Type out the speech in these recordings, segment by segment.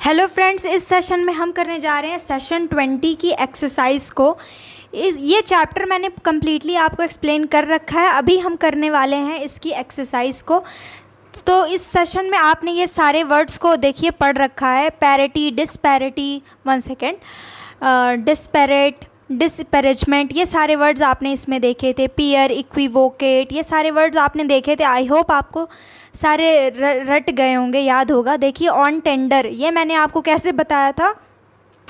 Hello friends, इस session में हम करने जा रहे हैं सेशन 20 की एक्सरसाइज को। ये चैप्टर मैंने कम्प्लीटली आपको एक्सप्लेन कर रखा है, अभी हम करने वाले हैं इसकी एक्सरसाइज को। तो इस सेशन में आपने ये सारे वर्ड्स को देखिए पढ़ रखा है। पैरिटी, डिस्पैरिटी, डिस्पैरेट, डिस्पैरेजमेंट, ये सारे वर्ड्स आपने इसमें देखे थे। पीयर, इक्विवोकेट, ये सारे वर्ड्स आपने देखे थे। आई होप आपको सारे रट गए होंगे, याद होगा। देखिए ऑन टेंडर, ये मैंने आपको कैसे बताया था,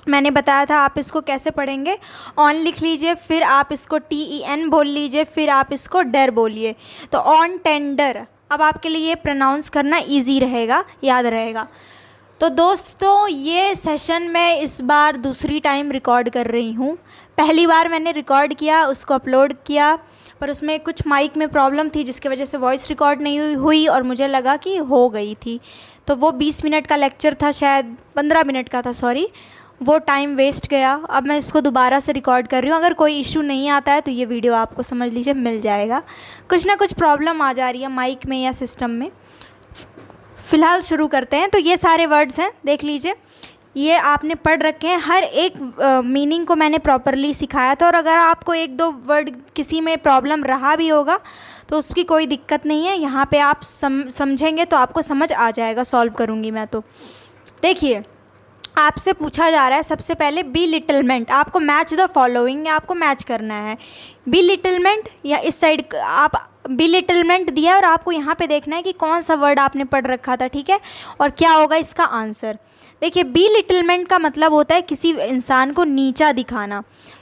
मैंने बताया था आप इसको कैसे पढ़ेंगे। ऑन लिख लीजिए, फिर आप इसको TEN बोल लीजिए, फिर आप इसको डर बोलिए। तो ऑन टेंडर, अब आपके लिए ये प्रोनाउंस करना इजी रहेगा, याद रहेगा। तो दोस्तों, ये सेशन मैं इस बार दूसरी टाइम रिकॉर्ड कर रही हूँ। पहली बार मैंने रिकॉर्ड किया, उसको अपलोड किया, पर उसमें कुछ माइक में प्रॉब्लम थी जिसकी वजह से वॉइस रिकॉर्ड नहीं हुई और मुझे लगा कि हो गई थी। तो वो 20 मिनट का लेक्चर था, शायद 15 मिनट का था, सॉरी, वो टाइम वेस्ट गया। अब मैं इसको दोबारा से रिकॉर्ड कर रही हूँ। अगर कोई इशू नहीं आता है तो ये वीडियो आपको समझ लीजिए मिल जाएगा। कुछ ना कुछ प्रॉब्लम आ जा रही है माइक में या सिस्टम में। फ़िलहाल शुरू करते हैं। तो ये सारे वर्ड्स हैं, देख लीजिए, ये आपने पढ़ रखे हैं। हर एक मीनिंग को मैंने प्रॉपरली सिखाया था, और अगर आपको एक दो वर्ड किसी में प्रॉब्लम रहा भी होगा तो उसकी कोई दिक्कत नहीं है। यहाँ पे आप समझेंगे तो आपको समझ आ जाएगा, सॉल्व करूँगी मैं। तो देखिए, आपसे पूछा जा रहा है सबसे पहले बिलिटलमेंट। आपको मैच द फॉलोइंग, आपको मैच करना है। बिलिटलमेंट, या इस साइड आप बिलिटलमेंट दिया है और आपको यहाँ पे देखना है कि कौन सा वर्ड आपने पढ़ रखा था, ठीक है, और क्या होगा इसका आंसर। देखिए, बिलिटलमेंट का मतलब होता है किसी इंसान को नीचा दिखाना,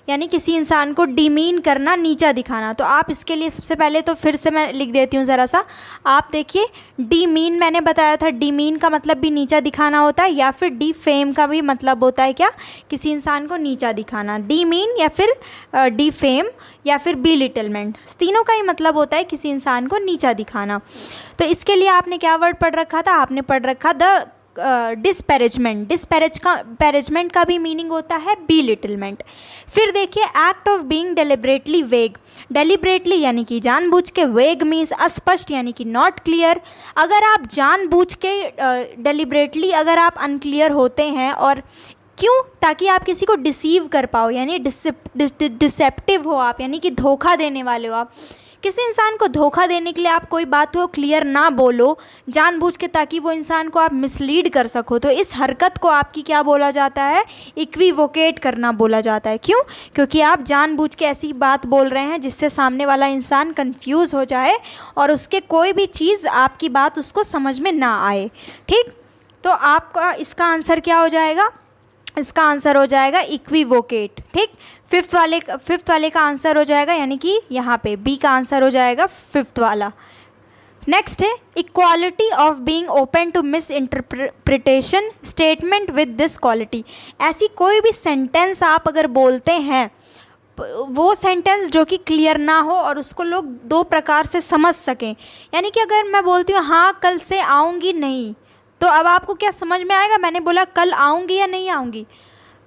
यानी किसी इंसान को डिमीन करना, नीचा दिखाना। तो आप इसके लिए सबसे पहले, तो फिर से मैं लिख देती हूँ ज़रा सा। आप देखिए, डिमीन मैंने बताया था, डिमीन का मतलब भी नीचा दिखाना होता है, या फिर डिफेम का भी मतलब होता है क्या, किसी इंसान को नीचा दिखाना। डिमीन या फिर डिफेम या फिर बिलिटलमेंट, तीनों का ही मतलब होता है किसी इंसान को नीचा दिखाना। तो इसके लिए आपने क्या वर्ड पढ़ रखा था, आपने पढ़ रखा द डिस्पैरेजमेंट। डिस्पैरेजमेंट का भी मीनिंग होता है बिलिटलमेंट। फिर देखिए, एक्ट ऑफ बीइंग डेलिबरेटली वेग। डेलिबरेटली यानी कि जानबूझ के, वेग मीन्स अस्पष्ट यानी कि नॉट क्लियर। अगर आप जानबूझ के डेलिबरेटली अगर आप अनक्लियर होते हैं, और क्यों, ताकि आप किसी को डिसीव कर पाओ, यानी डिसेप्टिव हो आप, यानी कि धोखा देने वाले हो आप। किसी इंसान को धोखा देने के लिए आप कोई बात को क्लियर ना बोलो जानबूझ के, ताकि वो इंसान को आप मिसलीड कर सको। तो इस हरकत को आपकी क्या बोला जाता है, इक्विवोकेट करना बोला जाता है। क्यों? क्योंकि आप जानबूझ के ऐसी बात बोल रहे हैं जिससे सामने वाला इंसान कंफ्यूज हो जाए और उसके कोई भी चीज़, आपकी बात उसको समझ में ना आए। ठीक, तो आपका इसका आंसर क्या हो जाएगा, इसका आंसर हो जाएगा इक्विवोकेट। ठीक, फिफ्थ वाले का आंसर हो जाएगा, यानी कि यहाँ पे बी का आंसर हो जाएगा फिफ्थ वाला। नेक्स्ट है equality of being open to misinterpretation statement with this quality. ऐसी कोई भी सेंटेंस आप अगर बोलते हैं, वो सेंटेंस जो कि क्लियर ना हो और उसको लोग दो प्रकार से समझ सकें। यानी कि अगर मैं बोलती हूँ हाँ कल से आऊँगी नहीं, तो अब आपको क्या समझ में आएगा, मैंने बोला कल आऊँगी या नहीं आऊँगी।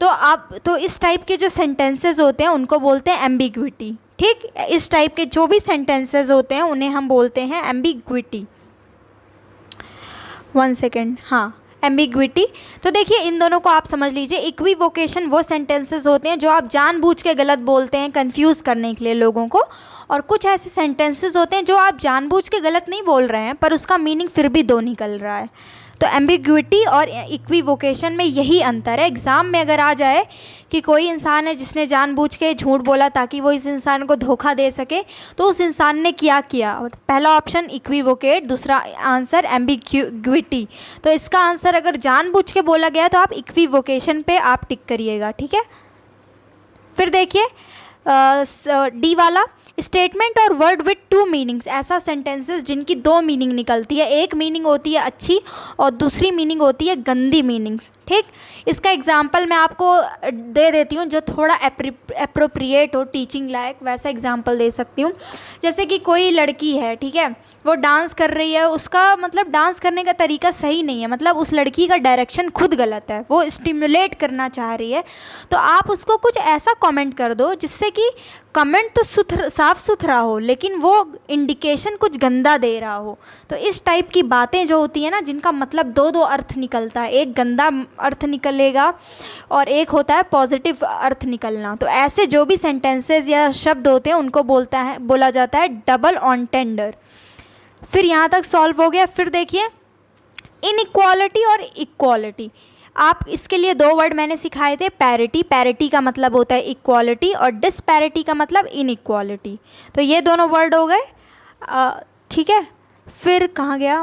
तो इस टाइप के जो सेंटेंसेस होते हैं उनको बोलते हैं एम्बिग्विटी। ठीक, इस टाइप के जो भी सेंटेंसेस होते हैं उन्हें हम बोलते हैं एम्बिग्विटी। 1 सेकेंड, हाँ, एम्बिग्विटी। तो देखिए, इन दोनों को आप समझ लीजिए। इक्विवोकेशन वो सेंटेंसेस होते हैं जो आप जानबूझ के गलत बोलते हैं कंफ्यूज करने के लिए लोगों को, और कुछ ऐसे सेंटेंसेस होते हैं जो आप जानबूझ के गलत नहीं बोल रहे हैं पर उसका मीनिंग फिर भी दो निकल रहा है। तो एम्बिग्विटी और इक्विवोकेशन में यही अंतर है। एग्ज़ाम में अगर आ जाए कि कोई इंसान है जिसने जानबूझ के झूठ बोला ताकि वो इस इंसान को धोखा दे सके, तो उस इंसान ने क्या किया, और पहला ऑप्शन इक्विवोकेट, दूसरा आंसर एम्बिग्विटी। तो इसका आंसर अगर जानबूझ के बोला गया तो आप इक्विवोकेशन पे आप टिक करिएगा, ठीक है। फिर देखिए डी वाला, स्टेटमेंट और वर्ड विथ 2 मीनिंग्स। ऐसा सेंटेंसेस जिनकी 2 मीनिंग निकलती है, एक मीनिंग होती है अच्छी और दूसरी मीनिंग होती है गंदी मीनिंग्स। ठीक, इसका एग्जांपल मैं आपको दे देती हूँ जो थोड़ा अप्रोप्रिएट हो, टीचिंग लायक, वैसा एग्जांपल दे सकती हूँ। जैसे कि कोई लड़की है, ठीक है, वो डांस कर रही है, उसका मतलब डांस करने का तरीका सही नहीं है, मतलब उस लड़की का डायरेक्शन खुद गलत है, वो स्टिमुलेट करना चाह रही है, तो आप उसको कुछ ऐसा कमेंट कर दो जिससे कि कमेंट तो साफ़ सुथरा हो लेकिन वो इंडिकेशन कुछ गंदा दे रहा हो। तो इस टाइप की बातें जो होती है ना, जिनका मतलब दो दो अर्थ निकलता है, एक गंदा अर्थ निकलेगा और एक होता है पॉजिटिव अर्थ निकलना, तो ऐसे जो भी सेंटेंसेस या शब्द होते हैं उनको बोला जाता है डबल ऑनटेंडर। फिर यहाँ तक सॉल्व हो गया। फिर देखिए इनइक्वालिटी और इक्वालिटी, आप इसके लिए दो वर्ड मैंने सिखाए थे, पैरिटी, पैरिटी का मतलब होता है इक्वालिटी और डिस्पैरिटी का मतलब इनइक्वालिटी, तो ये दोनों वर्ड हो गए। ठीक है, फिर कहाँ गया,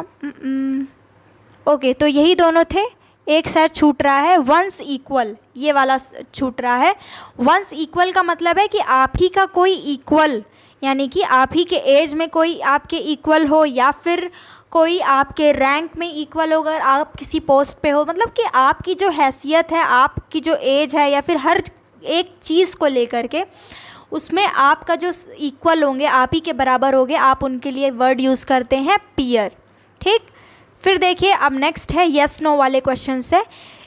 ओके, तो यही दोनों थे। एक शायद छूट रहा है, वंस इक्वल, ये वाला छूट रहा है। वंस इक्वल का मतलब है कि आप ही का कोई इक्वल, यानी कि आप ही के एज में कोई आपके इक्वल हो या फिर कोई आपके रैंक में इक्वल हो, अगर आप किसी पोस्ट पे हो, मतलब कि आपकी जो हैसियत है, आपकी जो एज है, या फिर हर एक चीज़ को लेकर के उसमें आपका जो इक्वल होंगे, आप ही के बराबर होंगे, आप उनके लिए वर्ड यूज़ करते हैं पीयर। ठीक, फिर देखिए अब नेक्स्ट है यस नो वाले क्वेश्चन से।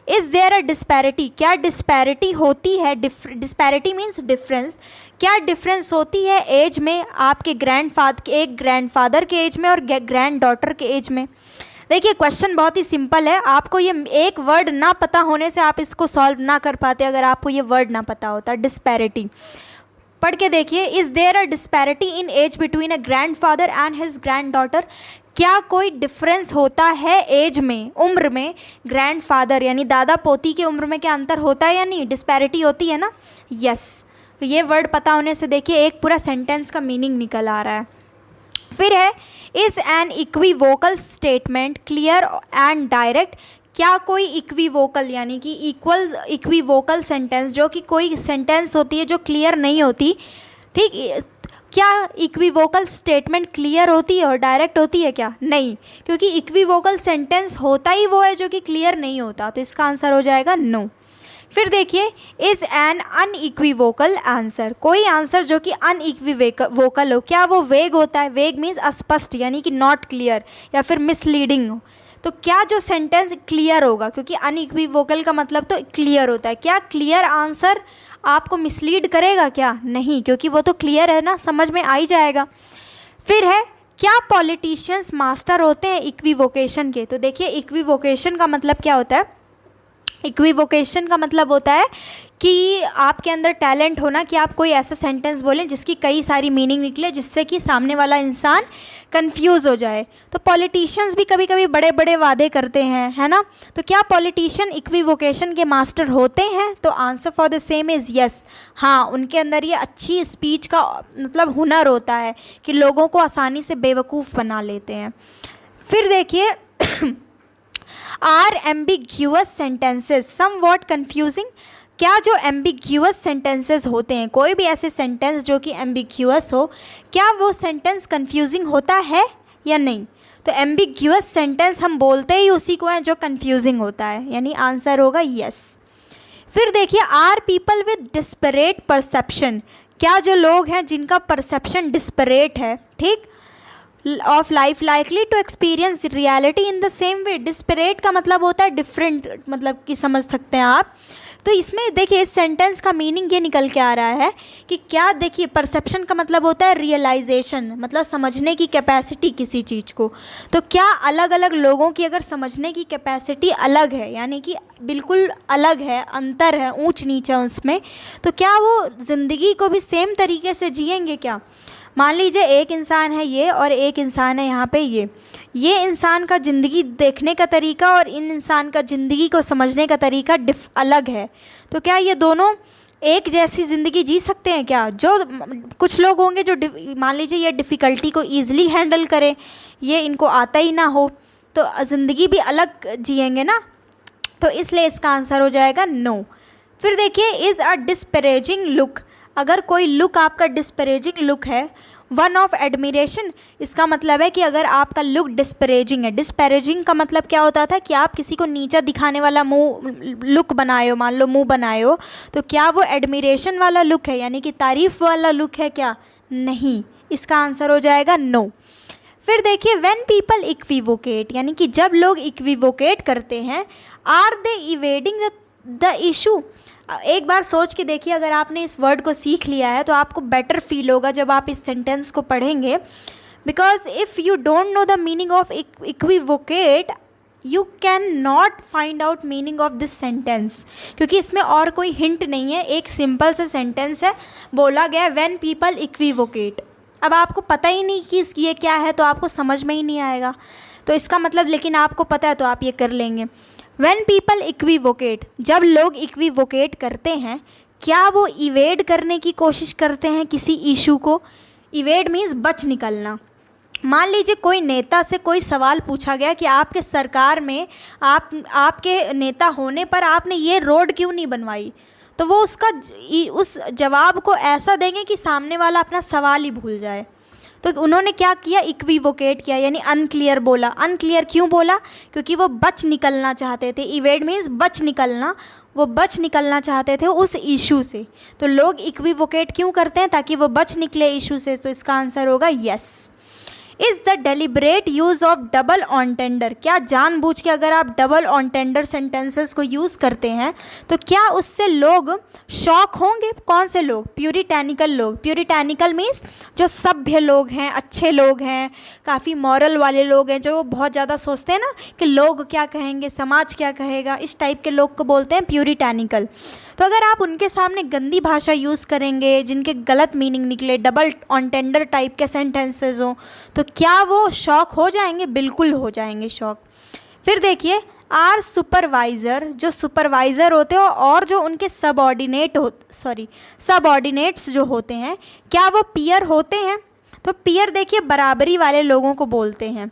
इज़ देयर अ डिस्पैरिटी, क्या डिस्पैरिटी होती है, डिस्पैरिटी मीन्स डिफरेंस, क्या डिफरेंस होती है एज में आपके एक ग्रैंडफादर के एज में और ग्रैंड डॉटर के एज में। देखिए क्वेश्चन बहुत ही सिंपल है, आपको ये एक वर्ड ना पता होने से आप इसको सॉल्व ना कर पाते, अगर आपको ये वर्ड ना पता होता। डिस्पैरिटी पढ़ के देखिए, is there a disparity in age between a grandfather and his granddaughter, क्या कोई डिफरेंस होता है एज में, उम्र में, ग्रैंडफादर यानी दादा पोती के उम्र में क्या अंतर होता है या नहीं, डिस्पैरिटी होती है ना। यस, तो ये वर्ड पता होने से देखिए एक पूरा सेंटेंस का मीनिंग निकल आ रहा है। फिर है is an equivocal statement clear and direct, क्या कोई इक्विवोकल यानी कि इक्विवोकल सेंटेंस, जो कि कोई सेंटेंस होती है जो क्लियर नहीं होती, ठीक, क्या इक्विवोकल स्टेटमेंट क्लियर होती है और डायरेक्ट होती है क्या, नहीं, क्योंकि इक्विवोकल सेंटेंस होता ही वो है जो कि क्लियर नहीं होता, तो इसका आंसर हो जाएगा नो। फिर देखिए इज़ एन अनइक्विवोकल आंसर, कोई आंसर जो कि अनइक्विवोकल हो, क्या वो वेग होता है, वेग मीन्स अस्पष्ट यानी कि नॉट क्लियर या फिर मिसलीडिंग हो, तो क्या जो सेंटेंस क्लियर होगा, क्योंकि अनइक्विवोकल का मतलब तो क्लियर होता है, क्या क्लियर आंसर आपको मिसलीड करेगा क्या, नहीं, क्योंकि वो तो क्लियर है ना, समझ में आ ही जाएगा। फिर है क्या पॉलिटिशियंस मास्टर होते हैं इक्विवोकेशन के, तो देखिए इक्विवोकेशन का मतलब क्या होता है, इक्विवोकेशन का मतलब होता है कि आपके अंदर टैलेंट होना कि आप कोई ऐसा सेंटेंस बोलें जिसकी कई सारी मीनिंग निकले, जिससे कि सामने वाला इंसान कंफ्यूज हो जाए। तो पॉलिटिशियंस भी कभी कभी बड़े बड़े वादे करते हैं, है ना, तो क्या पॉलिटिशियन इक्विवोकेशन के मास्टर होते हैं, तो answer for the same is yes. हाँ, उनके अंदर ये अच्छी स्पीच का मतलब हुनर होता है कि लोगों को आसानी से बेवकूफ़ बना लेते हैं। फिर देखिए are ambiguous sentences somewhat confusing, क्या जो एम्बिग्यूअस सेंटेंसेस होते हैं, कोई भी ऐसे सेंटेंस जो कि एम्बिग्यूअस हो, क्या वो सेंटेंस कन्फ्यूजिंग होता है या नहीं, तो एम्बिग्यूअस सेंटेंस हम बोलते ही उसी को है जो कन्फ्यूजिंग होता है, यानी आंसर होगा यस। फिर देखिए are people with disparate perception, क्या जो लोग हैं जिनका परसेप्शन डिस्परेट है, ठीक, of life likely to experience reality in the same way, disparate का मतलब होता है डिफरेंट, मतलब कि समझ सकते हैं आप। तो इसमें देखिए इस सेंटेंस का मीनिंग ये निकल के आ रहा है कि क्या, देखिए परसेप्शन का मतलब होता है रियलाइजेशन, मतलब समझने की कैपेसिटी किसी चीज़ को, तो क्या अलग अलग लोगों की अगर समझने की कैपेसिटी अलग है, यानी कि बिल्कुल अलग है, अंतर है, ऊंच नीच है उसमें, तो क्या वो ज़िंदगी को भी सेम तरीके से जिएंगे क्या। मान लीजिए एक इंसान है ये और एक इंसान है यहाँ पे ये इंसान का ज़िंदगी देखने का तरीका और इन इंसान का ज़िंदगी को समझने का तरीका अलग है, तो क्या ये दोनों एक जैसी ज़िंदगी जी सकते हैं क्या। जो कुछ लोग होंगे जो मान लीजिए ये डिफ़िकल्टी को ईज़िली हैंडल करें, ये इनको आता ही ना हो, तो ज़िंदगी भी अलग जिएंगे ना, तो इसलिए इसका आंसर हो जाएगा नो। फिर देखिए इज़ अ डिस्परेजिंग लुक, अगर कोई लुक आपका डिस्परेजिंग लुक है, वन ऑफ एडमिरेशन, इसका मतलब है कि अगर आपका लुक डिस्परेजिंग है, डिस्पैरेजिंग का मतलब क्या होता था कि आप किसी को नीचा दिखाने वाला मुंह लुक बनाए हो, मान लो मुंह बनाए हो, तो क्या वो एडमिरेशन वाला लुक है, यानी कि तारीफ़ वाला लुक है क्या, नहीं, इसका आंसर हो जाएगा नो। फिर देखिए व्हेन पीपल इक्विवोकेट, यानी कि जब लोग इक्विवोकेट करते हैं, are they evading the issue. एक बार सोच के देखिए, अगर आपने इस वर्ड को सीख लिया है तो आपको बेटर फील होगा जब आप इस सेंटेंस को पढ़ेंगे, because if you don't know the meaning of equivocate you can not find out meaning of this sentence, क्योंकि इसमें और कोई हिंट नहीं है, एक सिंपल सा सेंटेंस है, बोला गया व्हेन पीपल इक्विवोकेट। अब आपको पता ही नहीं कि ये क्या है तो आपको समझ में ही नहीं आएगा, तो इसका मतलब लेकिन आपको पता है तो आप ये कर लेंगे। व्हेन पीपल इक्विवोकेट, जब लोग इक्विवोकेट करते हैं, क्या वो इवेड करने की कोशिश करते हैं किसी इशू को? इवेड मीन्स बच निकलना। मान लीजिए कोई नेता से कोई सवाल पूछा गया कि आपके सरकार में आपके नेता होने पर आपने ये रोड क्यों नहीं बनवाई, तो वो उस जवाब को ऐसा देंगे कि सामने वाला अपना सवाल ही भूल जाए। तो उन्होंने क्या किया, इक्विवोकेट किया, यानी अनक्लियर बोला। अनक्लियर क्यों बोला? क्योंकि वो बच निकलना चाहते थे। इवेड मीन्स बच निकलना, वो बच निकलना चाहते थे उस इशू से। तो लोग इक्विवोकेट क्यों करते हैं? ताकि वो बच निकले इशू से। तो इसका आंसर होगा yes. Is the deliberate use of double entendre, क्या जानबूझ के अगर आप डबल ऑनटेंडर सेंटेंसेस को यूज़ करते हैं तो क्या उससे लोग शॉक होंगे? कौन से लोग? प्यूरिटैनिकल लोग। प्यूरिटैनिकल मीन्स जो सभ्य लोग हैं, अच्छे लोग हैं, काफ़ी मॉरल वाले लोग हैं, जो बहुत ज़्यादा सोचते हैं ना कि लोग क्या कहेंगे, समाज क्या कहेगा, इस टाइप के लोग को बोलते हैं प्यूरिटैनिकल। तो अगर आप उनके सामने गंदी भाषा यूज़ करेंगे, जिनके गलत मीनिंग निकले, डबल ऑनटेंडर टाइप के सेंटेंसेस हों, तो क्या वो शॉक हो जाएंगे? बिल्कुल हो जाएंगे शॉक। फिर देखिए आर सुपरवाइज़र, जो सुपरवाइज़र होते हैं और जो उनके सबऑर्डिनेट्स जो होते हैं, क्या वो पीयर होते हैं? तो पीयर देखिए बराबरी वाले लोगों को बोलते हैं।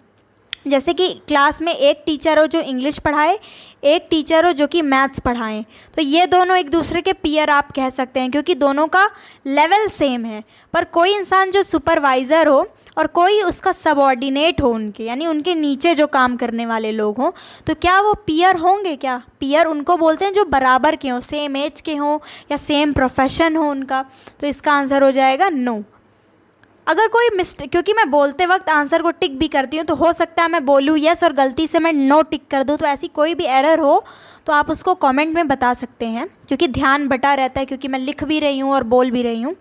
जैसे कि क्लास में एक टीचर हो जो इंग्लिश पढ़ाए, एक टीचर हो जो कि मैथ्स पढ़ाएं, तो ये दोनों एक दूसरे के पीयर आप कह सकते हैं, क्योंकि दोनों का लेवल सेम है। पर कोई इंसान जो सुपरवाइज़र हो और कोई उसका सबऑर्डिनेट हो उनके, यानी उनके नीचे जो काम करने वाले लोग हों, तो क्या वो पीयर होंगे? क्या पीयर उनको बोलते हैं जो बराबर के हों, सेम एज के हों या सेम प्रोफेशन हो उनका। तो इसका आंसर हो जाएगा नो। अगर कोई मिस्टेक, क्योंकि मैं बोलते वक्त आंसर को टिक भी करती हूँ, तो हो सकता है मैं बोलूँ यस और गलती से मैं नो टिक कर दूँ, तो ऐसी कोई भी एरर हो तो आप उसको कमेंट में बता सकते हैं, क्योंकि ध्यान बटा रहता है, क्योंकि मैं लिख भी रही हूँ और बोल भी रही हूँ।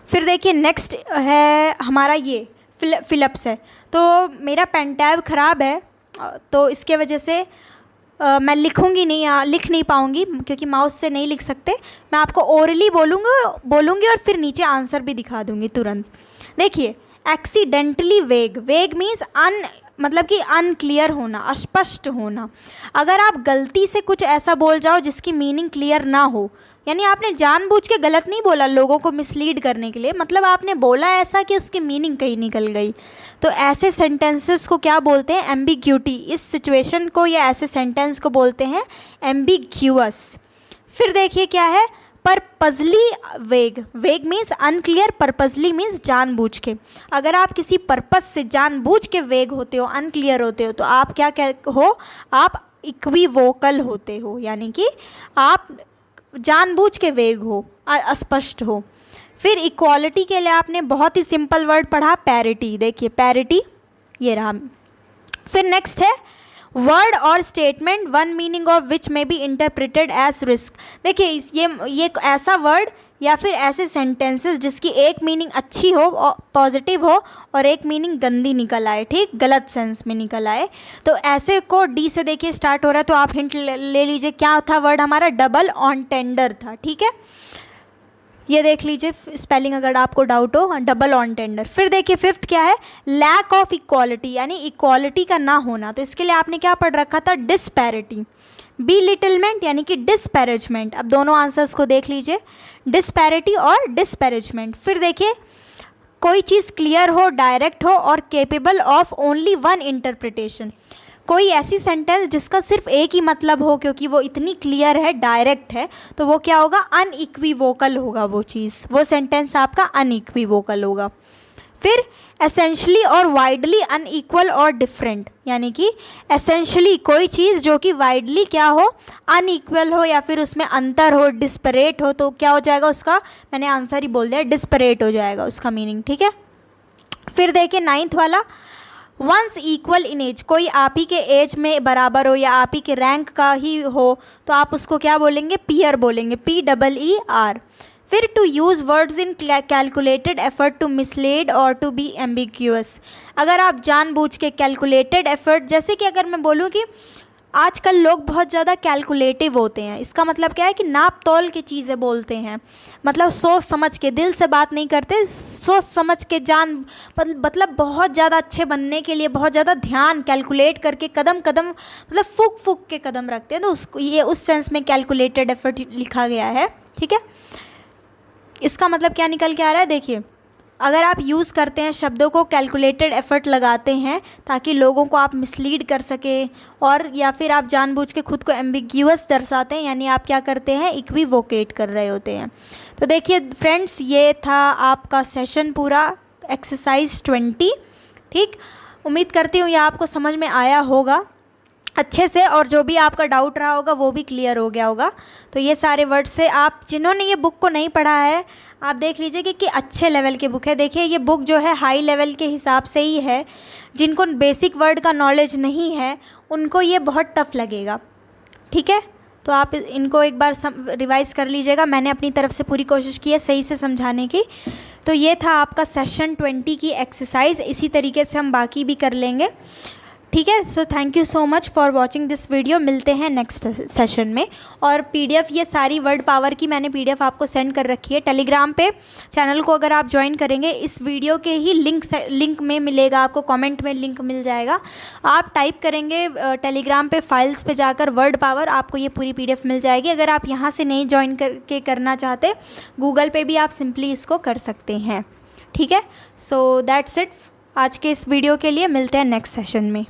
फिर देखिए नेक्स्ट है हमारा ये फिलिप्स है। तो मेरा पेन टैब ख़राब है, तो इसके वजह से मैं लिखूंगी नहीं, लिख नहीं पाऊंगी, क्योंकि माउस से नहीं लिख सकते। मैं आपको ओरली बोलूँगी और फिर नीचे आंसर भी दिखा दूंगी तुरंत। देखिए एक्सीडेंटली वेग, वेग मीन्स मतलब कि अनक्लियर होना, अस्पष्ट होना। अगर आप गलती से कुछ ऐसा बोल जाओ जिसकी मीनिंग क्लियर ना हो, यानी आपने जानबूझ के गलत नहीं बोला लोगों को मिसलीड करने के लिए, मतलब आपने बोला ऐसा कि उसकी मीनिंग कहीं निकल गई, तो ऐसे सेंटेंसेस को क्या बोलते हैं? एम्बिग्यूटी। इस सिचुएशन को या ऐसे सेंटेंस को बोलते हैं एम्बिग्यूअस। फिर देखिए क्या है, पर्पजली वेग। वेग मीन्स अनक्लियर, पर्पजली मीन्स जानबूझ के। अगर आप किसी पर्पस से जानबूझ के वेग होते हो, अनक्लियर होते हो, तो आप क्या हो? आप इक्विवोकल होते हो, यानी कि आप जानबूझ के वेग हो, अस्पष्ट हो। फिर इक्वालिटी के लिए आपने बहुत ही सिंपल वर्ड पढ़ा, पैरिटी। देखिए पैरिटी ये रहा। फिर नेक्स्ट है वर्ड और statement one meaning of which में बी इंटरप्रिटेड एज रिस्क। देखिए ये ऐसा वर्ड या फिर ऐसे सेंटेंसेस जिसकी एक मीनिंग अच्छी हो, पॉजिटिव हो, और एक मीनिंग गंदी निकल आए, ठीक, गलत सेंस में निकल आए, तो ऐसे को डी से देखिए स्टार्ट हो रहा है। तो आप हिंट ले लीजिए, क्या था वर्ड हमारा? डबल ऑनटेंडर था, ठीक है। ये देख लीजिए स्पेलिंग अगर आपको डाउट हो, डबल ऑनटेंडर। फिर देखिए फिफ्थ क्या है? लैक ऑफ इक्वालिटी, यानी इक्वालिटी का ना होना। तो इसके लिए आपने क्या पढ़ रखा था? डिस्पैरिटी। बिलिटलमेंट यानी कि डिस्पैरेजमेंट। अब दोनों आंसर्स को देख लीजिए, डिस्पैरिटी और डिस्पैरेजमेंट। फिर देखिए कोई चीज़ क्लियर हो, डायरेक्ट हो और capable of only one interpretation. कोई ऐसी सेंटेंस जिसका सिर्फ एक ही मतलब हो, क्योंकि वो इतनी क्लियर है, डायरेक्ट है, तो वो क्या होगा? अनइक्विवोकल होगा वो चीज़, वो सेंटेंस आपका अनइक्विवोकल होगा। फिर एसेंशली और वाइडली अनइक्वल और डिफरेंट, यानी कि एसेंशली कोई चीज़ जो कि वाइडली क्या हो? अनइक्वल हो या फिर उसमें अंतर हो, डिस्परेट हो, तो क्या हो जाएगा उसका? मैंने आंसर ही बोल दिया, डिस्परेट हो जाएगा उसका मीनिंग, ठीक है। फिर देखिए 9th वाला, वंस इक्वल इन एज, कोई आप ही के एज में बराबर हो या आप ही के रैंक का ही हो तो आप उसको क्या बोलेंगे, पीयर बोलेंगे, PEER। फिर to use words in calculated effort to mislead और टू बी एम्बिग्यूअस, अगर आप जानबूझ के कैलकुलेटेड एफर्ट, जैसे कि अगर मैं बोलूँ कि आजकल लोग बहुत ज़्यादा कैलकुलेटिव होते हैं, इसका मतलब क्या है कि नाप तोल के चीज़ें बोलते हैं, मतलब सोच समझ के, दिल से बात नहीं करते, सोच समझ के मतलब बहुत ज़्यादा अच्छे बनने के लिए बहुत ज़्यादा ध्यान, कैलकुलेट करके कदम कदम, मतलब फूक फूक के कदम रखते हैं, तो उसको ये उस सेंस में कैलकुलेटेड एफर्ट लिखा गया है। ठीक है, इसका मतलब क्या निकल के आ रहा है, देखिए अगर आप यूज़ करते हैं शब्दों को, कैलकुलेटेड एफर्ट लगाते हैं ताकि लोगों को आप मिसलीड कर सकें, और या फिर आप जानबूझ के खुद को एम्बिग्यूअस दर्शाते हैं, यानी आप क्या करते हैं, इक्विवोकेट कर रहे होते हैं। तो देखिए फ्रेंड्स, ये था आपका सेशन पूरा, एक्सरसाइज 20। ठीक, उम्मीद करती हूँ ये आपको समझ में आया होगा अच्छे से, और जो भी आपका डाउट रहा होगा वो भी क्लियर हो गया होगा। तो ये सारे वर्ड से आप जिन्होंने ये बुक को नहीं पढ़ा है, आप देख लीजिए कि अच्छे लेवल की बुक है। देखिए ये बुक जो है हाई लेवल के हिसाब से ही है, जिनको बेसिक वर्ड का नॉलेज नहीं है उनको ये बहुत टफ लगेगा। ठीक है, तो आप इनको एक बार रिवाइज़ कर लीजिएगा, मैंने अपनी तरफ से पूरी कोशिश की है सही से समझाने की। तो ये था आपका सेशन 20 की एक्सरसाइज, इसी तरीके से हम बाकी भी कर लेंगे। ठीक है, so thank you so much for watching this video, मिलते हैं नेक्स्ट सेशन में। और PDF ये सारी वर्ड पावर की मैंने PDF आपको सेंड कर रखी है टेलीग्राम पे, चैनल को अगर आप ज्वाइन करेंगे इस वीडियो के ही लिंक में मिलेगा आपको, कमेंट में लिंक मिल जाएगा, आप टाइप करेंगे टेलीग्राम पे फाइल्स पे जाकर वर्ड पावर, आपको ये पूरी PDF मिल जाएगी। अगर आप यहाँ से नहीं ज्वाइन करके करना चाहते, गूगल पे भी आप सिंपली इसको कर सकते हैं। ठीक है, सो दैट्स इट आज के इस वीडियो के लिए, मिलते हैं नेक्स्ट सेशन में।